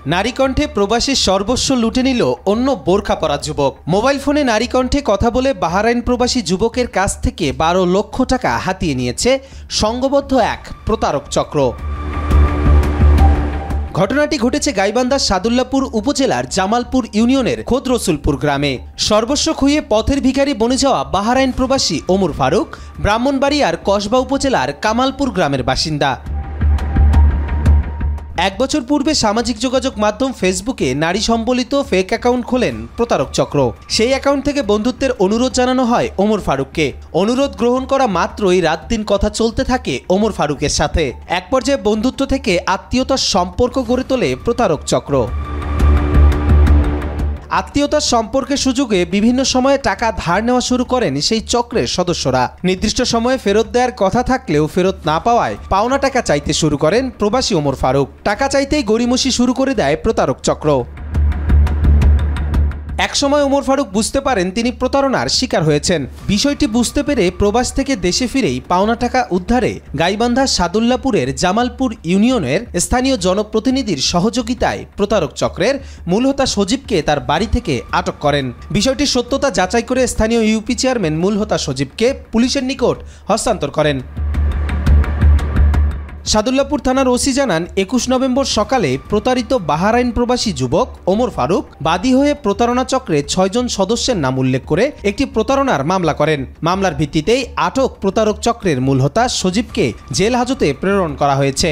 নারী কণ্ঠে প্রবাসীর সর্বস্ব লুটে নিল অন্য বোরখা পরা যুবক। মোবাইল ফোনে নারী কণ্ঠে কথা বলে বাহরাইন প্রবাসী যুবকের কাছ থেকে 12 লক্ষ টাকা হাতিয়ে নিয়েছে সংঘবদ্ধ এক প্রতারক চক্র। ঘটনাটি ঘটেছে গাইবান্ধার সাদুল্লাপুর উপজেলার জামালপুর ইউনিয়নের খোদরসুলপুর গ্রামে। সর্বস্ব খুইয়ে পথের ভিখারি বনে যাওয়া বাহরাইন প্রবাসী ওমর ফারুক ব্রাহ্মণবাড়িয়ার কসবা উপজেলার কামালপুর গ্রামের বাসিন্দা। 1 বছর পূর্বে সামাজিক যোগাযোগ মাধ্যম ফেসবুকে নারী সম্বলিত ফেক অ্যাকাউন্ট খোলেন প্রতারক চক্র। সেই অ্যাকাউন্ট থেকে বন্ধুত্বের অনুরোধ জানানো হয় ওমর ফারুককে। অনুরোধ গ্রহণ করা মাত্রই রাত দিন কথা চলতে থাকে ওমর ফারুকের সাথে। এক পর্যায়ে বন্ধুত্ব থেকে আত্মীয়তার সম্পর্ক গড়ে তোলে প্রতারক চক্র। আত্মীয়তার সম্পর্কের সুযোগে বিভিন্ন সময়ে টাকা ধার নেওয়া শুরু করেন সেই চক্রের সদস্যরা। নির্দিষ্ট সময়ে ফেরত দেওয়ার কথা থাকলেও ফেরত না পাওয়ায় পাওনা টাকা চাইতে শুরু করেন প্রবাসী ওমর ফারুক। টাকা চাইতেই গড়িমসি শুরু করে দেয় প্রতারক চক্র। একসময় ওমর ফারুক বুঝতে পারেন তিনি প্রতারণার শিকার হয়েছেন। বিষয়টি বুঝতে পেরে প্রবাস থেকে দেশে ফিরেই পাওনা টাকা উদ্ধারে গাইবান্ধার সাদুল্লাপুরের জামালপুর ইউনিয়নের স্থানীয় জনপ্রতিনিধির সহযোগিতায় প্রতারক চক্রের মূল হোতা সজীবকে তার বাড়ি থেকে আটক করেন। বিষয়টির সত্যতা যাচাই করে স্থানীয় ইউপি চেয়ারম্যান মূল হোতা সজীবকে পুলিশের নিকট হস্তান্তর করেন। সাদুল্লাপুর থানার ওসি জানান, 21 নভেম্বর সকালে প্রতারিত বাহরাইন প্রবাসী যুবক ওমর ফারুক বাদী হয়ে প্রতারণা চক্রে 6 জন সদস্যের নাম উল্লেখ করে একটি প্রতারণার মামলা করেন। মামলার ভিত্তিতেই আটক প্রতারক চক্রের মূল হোতা সজীবকে জেল হাজতে প্রেরণ করা হয়েছে।